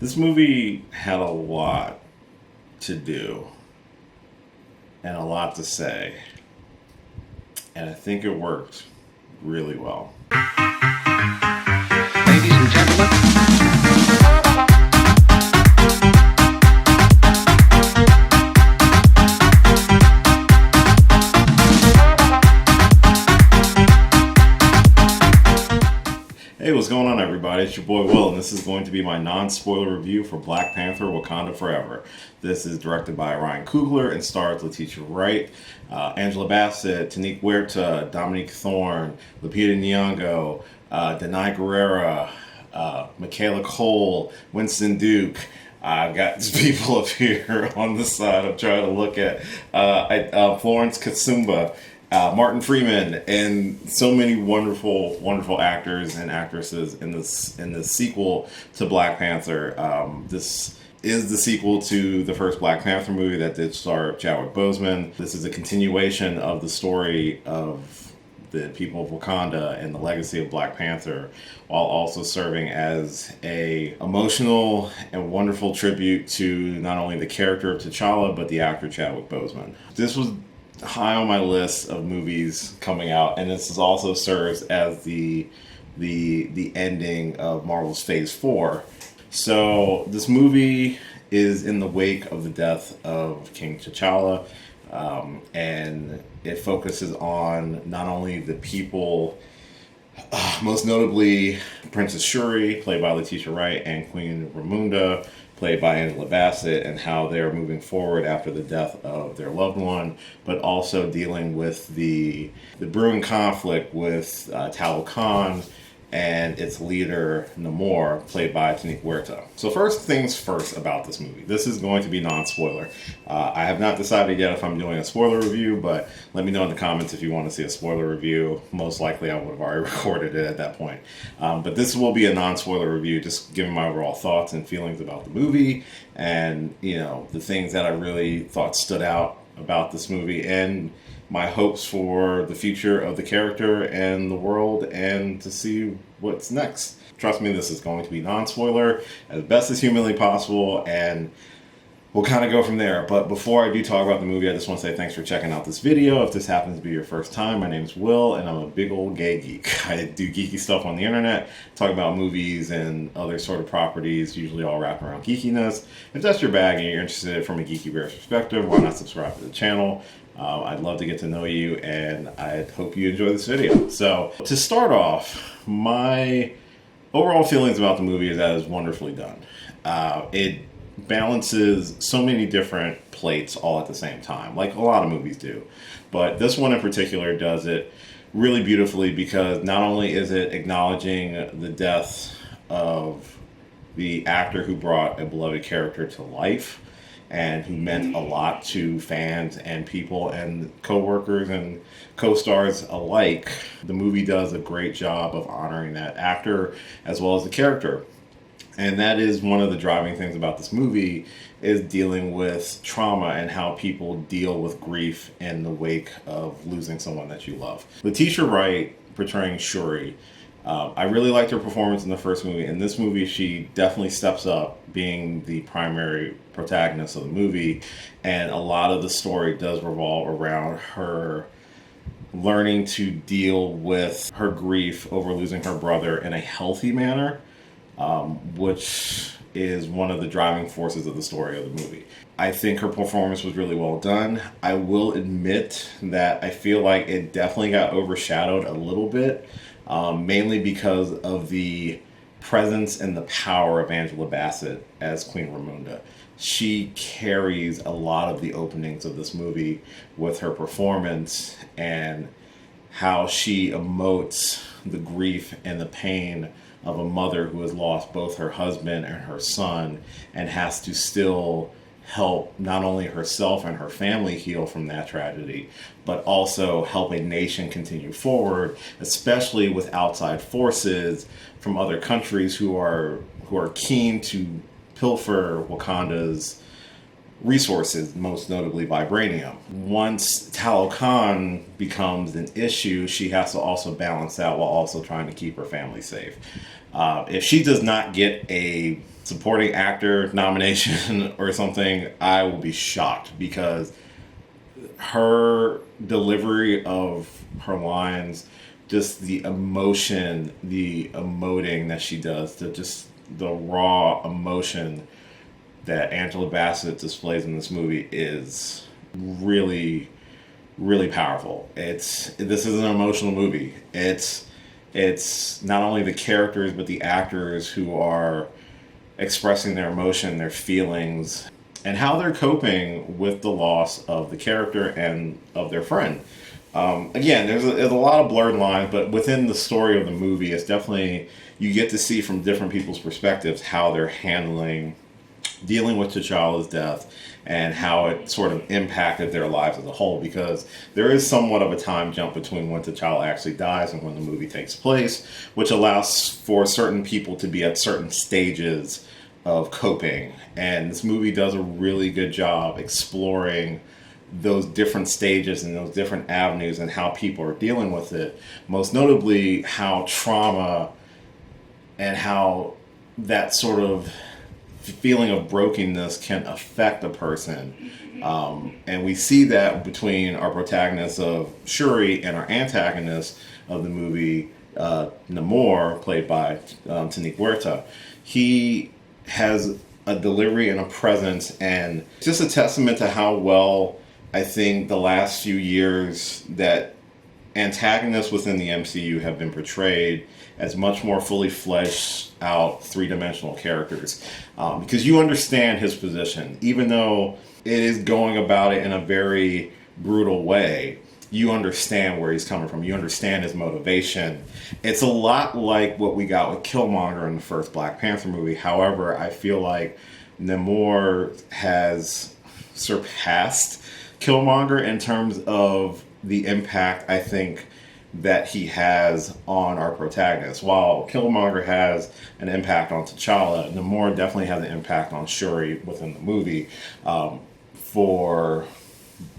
This movie had a lot to do and a lot to say, and I think it worked really well. Ladies and gentlemen. Hey, what's going on, everybody? It's your boy Will, and this is going to be my non-spoiler review for Black Panther: Wakanda Forever. This is directed by Ryan Coogler and stars Letitia Wright, Angela Bassett, Tanique Huerta, Dominique Thorne, Lupita Nyong'o, Denai Guerrera, Michaela Cole, Winston Duke. I've got people up here on the side. I'm trying to look at Florence Kasumba, Martin Freeman, and so many wonderful, wonderful actors and actresses in this sequel to Black Panther. This is the sequel to the first Black Panther movie that did star Chadwick Boseman. This is a continuation of the story of the people of Wakanda and the legacy of Black Panther, while also serving as a emotional and wonderful tribute to not only the character of T'Challa, but the actor Chadwick Boseman. This was high on my list of movies coming out, and this is also serves as the ending of Marvel's Phase 4. So this movie is in the wake of the death of King T'Challa, and it focuses on not only the people, most notably Princess Shuri, played by Letitia Wright, and Queen Ramonda, played by Angela Bassett, and how they're moving forward after the death of their loved one, but also dealing with the brewing conflict with Talokan and its leader, Namor, played by Tanique Huerta. So first things first about this movie. This is going to be non-spoiler. I have not decided yet if I'm doing a spoiler review, but let me know in the comments if you want to see a spoiler review. Most likely I would have already recorded it at that point. But this will be a non-spoiler review, just giving my overall thoughts and feelings about the movie, and the things that I really thought stood out about this movie, and my hopes for the future of the character and the world, and to see what's next. Trust me, this is going to be non-spoiler as best as humanly possible, and we'll kind of go from there. But before I do talk about the movie, I just want to say thanks for checking out this video. If this happens to be your first time, my name is Will, and I'm a big old gay geek. I do geeky stuff on the internet, talk about movies and other sort of properties, usually all wrapped around geekiness. If that's your bag and you're interested from a geeky bear's perspective, why not subscribe to the channel? I'd love to get to know you, and I hope you enjoy this video. So, to start off, my overall feelings about the movie is that it's wonderfully done. It balances so many different plates all at the same time, like a lot of movies do. But this one in particular does it really beautifully, because not only is it acknowledging the death of the actor who brought a beloved character to life, and who meant a lot to fans and people and co-workers and co-stars alike. The movie does a great job of honoring that actor as well as the character. And that is one of the driving things about this movie, is dealing with trauma and how people deal with grief in the wake of losing someone that you love. Letitia Wright portraying Shuri, I really liked her performance in the first movie. In this movie, she definitely steps up, being the primary protagonist of the movie, and a lot of the story does revolve around her learning to deal with her grief over losing her brother in a healthy manner, which is one of the driving forces of the story of the movie. I think her performance was really well done. I will admit that I feel like it definitely got overshadowed a little bit, mainly because of the presence and the power of Angela Bassett as Queen Ramonda. She carries a lot of the openings of this movie with her performance, and how she emotes the grief and the pain of a mother who has lost both her husband and her son, and has to still help not only herself and her family heal from that tragedy, but also help a nation continue forward, especially with outside forces from other countries who are keen to pilfer Wakanda's resources, most notably vibranium. Once Talokan becomes an issue, she has to also balance out while also trying to keep her family safe. If she does not get a supporting actor nomination or something, I will be shocked, because her delivery of her lines, just the emotion, the emoting that she does, the raw emotion that Angela Bassett displays in this movie is really, really powerful. This is an emotional movie. It's not only the characters but the actors who are expressing their emotion, their feelings, and how they're coping with the loss of the character and of their friend. Again, there's a lot of blurred lines, but within the story of the movie, it's definitely, you get to see from different people's perspectives how they're dealing with T'Challa's death and how it sort of impacted their lives as a whole, because there is somewhat of a time jump between when T'Challa actually dies and when the movie takes place, which allows for certain people to be at certain stages of coping. And this movie does a really good job exploring those different stages and those different avenues and how people are dealing with it. Most notably, how trauma and how that sort of feeling of brokenness can affect a person. And we see that between our protagonist of Shuri and our antagonist of the movie, Namor, played by Tanique Huerta. He has a delivery and a presence, and just a testament to how well I think the last few years that antagonists within the MCU have been portrayed as much more fully fleshed out three-dimensional characters, because you understand his position. Even though it is going about it in a very brutal way, you understand where he's coming from. You understand his motivation. It's a lot like what we got with Killmonger in the first Black Panther movie. However, I feel like Namor has surpassed Killmonger in terms of the impact, I think, that he has on our protagonist. While Killmonger has an impact on T'Challa, Namor definitely has an impact on Shuri within the movie, for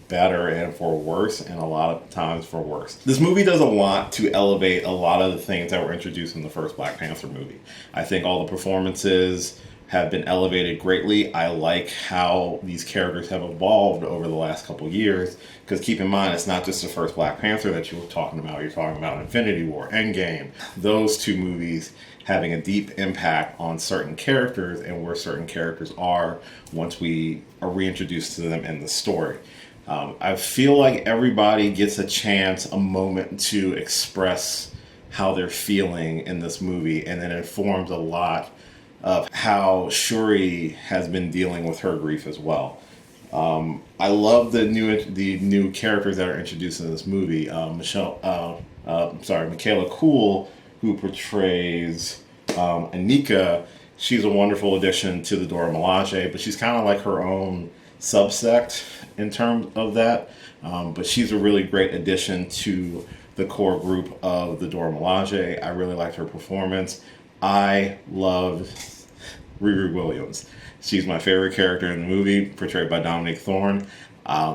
better and for worse, and a lot of times for worse. This movie does a lot to elevate a lot of the things that were introduced in the first Black Panther movie. I think all the performances have been elevated greatly. I like how these characters have evolved over the last couple years, because keep in mind, it's not just the first Black Panther that you were talking about. You're talking about Infinity War, Endgame, those two movies having a deep impact on certain characters and where certain characters are once we are reintroduced to them in the story. I feel like everybody gets a chance, a moment to express how they're feeling in this movie, and it informs a lot of how Shuri has been dealing with her grief as well. I love the new characters that are introduced in this movie. Michaela Cool, who portrays Anika. She's a wonderful addition to the Dora Milaje, but she's kind of like her own subsect in terms of that. But she's a really great addition to the core group of the Dora Milaje. I really liked her performance. I love Riri Williams. She's my favorite character in the movie, portrayed by Dominique Thorne.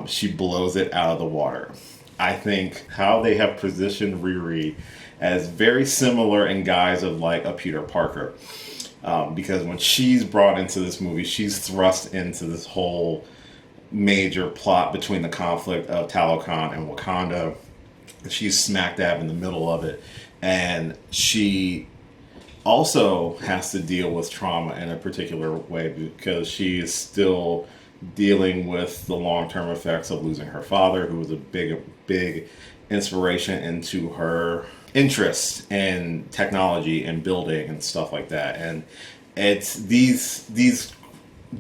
She blows it out of the water. I think how they have positioned Riri as very similar in guise of like a Peter Parker. Because when she's brought into this movie, she's thrust into this whole major plot between the conflict of Talokan and Wakanda. She's smack dab in the middle of it. And she also has to deal with trauma in a particular way, because she is still dealing with the long-term effects of losing her father, who was a big inspiration into her interest in technology and building and stuff like that. And it's these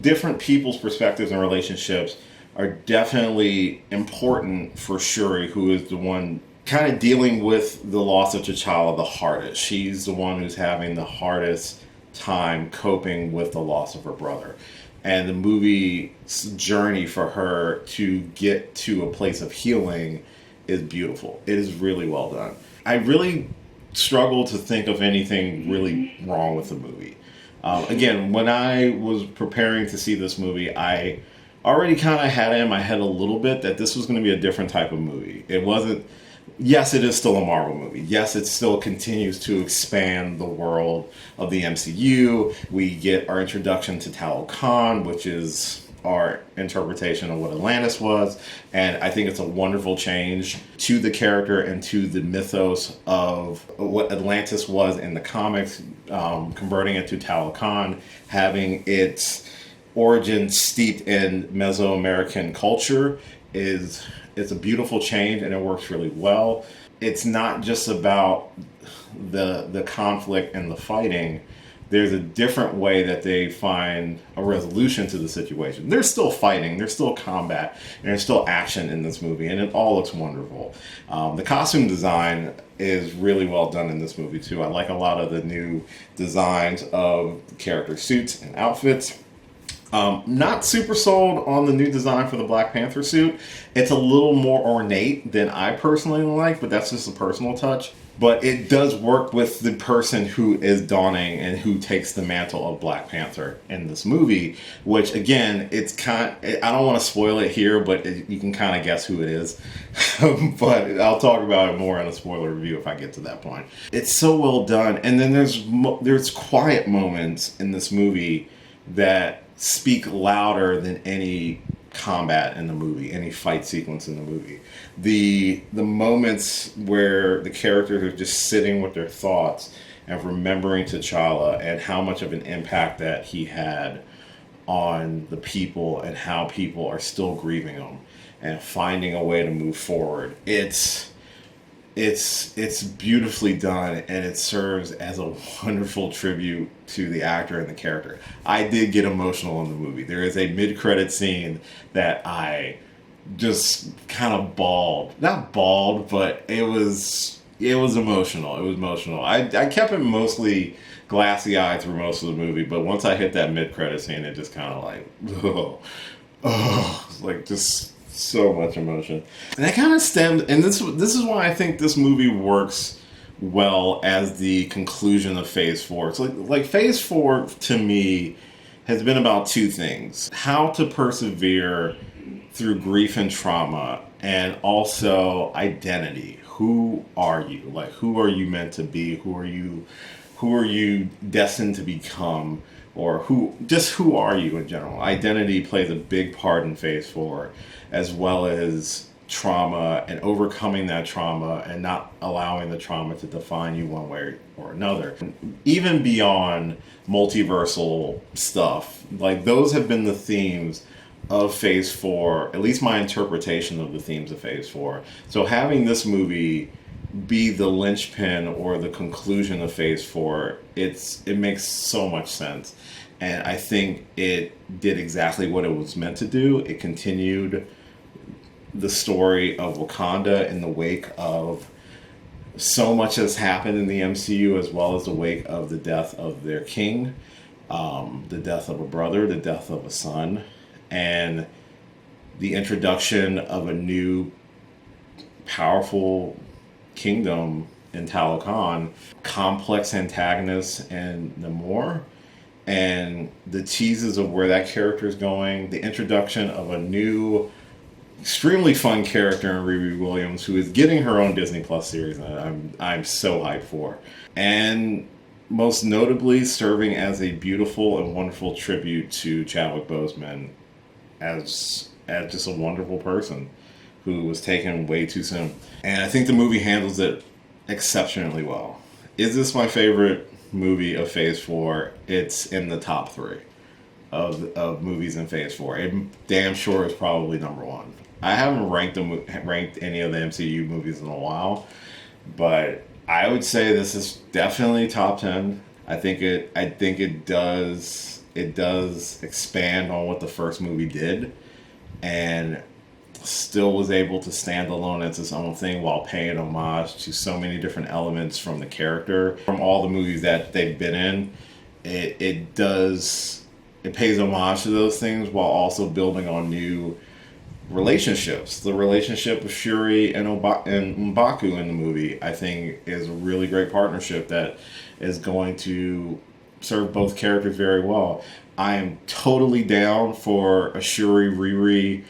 different people's perspectives and relationships are definitely important for Shuri, who is the one kind of dealing with the loss of T'Challa the hardest. She's the one who's having the hardest time coping with the loss of her brother. And the movie's journey for her to get to a place of healing is beautiful. It is really well done. I really struggle to think of anything really wrong with the movie. Again, when I was preparing to see this movie, I already kind of had it in my head a little bit that this was going to be a different type of movie. It wasn't yes, it is still a Marvel movie. Yes, it still continues to expand the world of the MCU. We get our introduction to Talokan, which is our interpretation of what Atlantis was. And I think it's a wonderful change to the character and to the mythos of what Atlantis was in the comics, converting it to Talokan, having its origin steeped in Mesoamerican culture is it's a beautiful change, and it works really well. It's not just about the conflict and the fighting. There's a different way that they find a resolution to the situation. There's still fighting, there's still combat, and there's still action in this movie, and it all looks wonderful. The costume design is really well done in this movie too. I like a lot of the new designs of the character suits and outfits. Not super sold on the new design for the Black Panther suit. It's a little more ornate than I personally like, but that's just a personal touch. But it does work with the person who is donning and who takes the mantle of Black Panther in this movie, which again, I don't want to spoil it here, but you can kind of guess who it is. But I'll talk about it more in a spoiler review if I get to that point. It's so well done. And then there's quiet moments in this movie that speak louder than any combat in the movie, any fight sequence in the movie. The moments where the characters are just sitting with their thoughts and remembering T'Challa and how much of an impact that he had on the people and how people are still grieving him and finding a way to move forward. It's beautifully done, and it serves as a wonderful tribute to the actor and the character. I did get emotional in the movie. There is a mid-credit scene that I just kind of bawled. Not bawled, but it was emotional. It was emotional. I kept it mostly glassy-eyed through most of the movie, but once I hit that mid-credit scene, it just kind of like, like just so much emotion. And that kind of stemmed, and this is why I think this movie works well as the conclusion of Phase 4. It's like Phase 4 to me has been about two things: how to persevere through grief and trauma, and also identity. Who are you? Like, who are you meant to be? Who are you destined to become? Or who are you in general? Identity plays a big part in Phase 4, as well as trauma and overcoming that trauma and not allowing the trauma to define you one way or another. Even beyond multiversal stuff, like those have been the themes of Phase 4, at least my interpretation of the themes of Phase 4. So having this movie be the linchpin or the conclusion of Phase 4, it makes so much sense. And I think it did exactly what it was meant to do. It continued the story of Wakanda in the wake of so much has happened in the MCU, as well as the wake of the death of their king, the death of a brother, the death of a son, and the introduction of a new powerful kingdom in Talokan, complex antagonists and Namor, and the teases of where that character is going, the introduction of a new, extremely fun character in Riri Williams, who is getting her own Disney Plus series, and I'm so hyped for, and most notably serving as a beautiful and wonderful tribute to Chadwick Boseman as just a wonderful person who was taken way too soon. And I think the movie handles it exceptionally well. Is this my favorite movie of Phase 4? It's in the top 3 of movies in Phase 4. It damn sure is probably number 1. I haven't ranked any of the MCU movies in a while, but I would say this is definitely top 10. I think it does expand on what the first movie did, and still was able to stand alone as its own thing while paying homage to so many different elements from the character, from all the movies that they've been in. It pays homage to those things while also building on new relationships. The relationship of Shuri and M'Baku in the movie, I think, is a really great partnership that is going to serve both characters very well. I am totally down for a Shuri Riri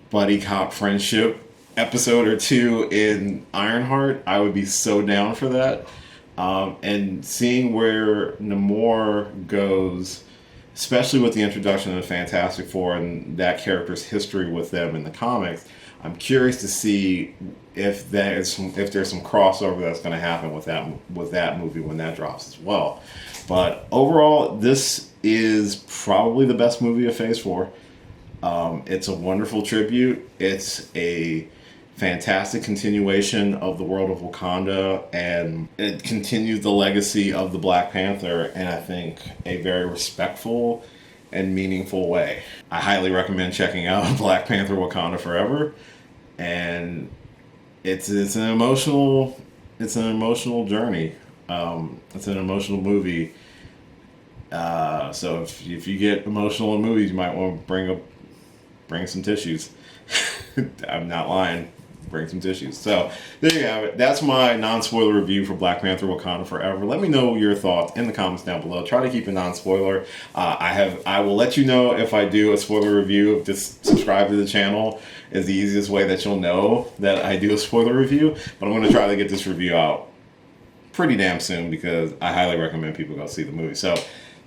buddy cop friendship episode or two in Ironheart, I would be so down for that. And seeing where Namor goes, especially with the introduction of the Fantastic Four and that character's history with them in the comics, I'm curious to see if there's some crossover that's going to happen with that movie when that drops as well. But overall, this is probably the best movie of Phase 4. It's a wonderful tribute. It's a fantastic continuation of the world of Wakanda, and it continues the legacy of the Black Panther in, I think, a very respectful and meaningful way. I highly recommend checking out Black Panther Wakanda Forever, and it's an emotional journey. It's an emotional movie. So if you get emotional in movies, you might want to bring some tissues. I'm not lying. Bring some tissues. So there you have it. That's my non-spoiler review for Black Panther Wakanda Forever. Let me know your thoughts in the comments down below. Try to keep it non-spoiler. I will let you know if I do a spoiler review. Just subscribe to the channel is the easiest way that you'll know that I do a spoiler review. But I'm going to try to get this review out pretty damn soon because I highly recommend people go see the movie. So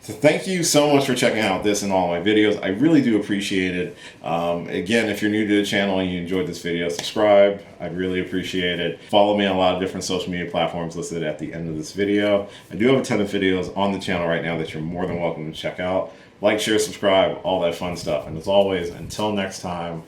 thank you so much for checking out this and all my videos. I really do appreciate it. Again, if you're new to the channel and you enjoyed this video, subscribe. I'd really appreciate it. Follow me on a lot of different social media platforms listed at the end of this video. I do have a ton of videos on the channel right now that you're more than welcome to check out. Like, share, subscribe, all that fun stuff. And as always, until next time,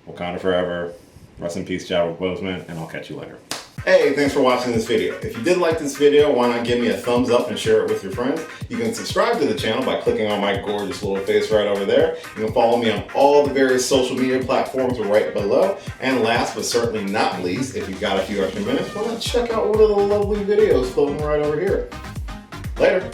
Wakanda Forever. Rest in peace, Chadwick Boseman, and I'll catch you later. Hey, thanks for watching this video. If you did like this video, why not give me a thumbs up and share it with your friends? You can subscribe to the channel by clicking on my gorgeous little face right over there. You can follow me on all the various social media platforms right below. And last but certainly not least, if you've got a few extra minutes, why not check out one of the lovely videos floating right over here. Later.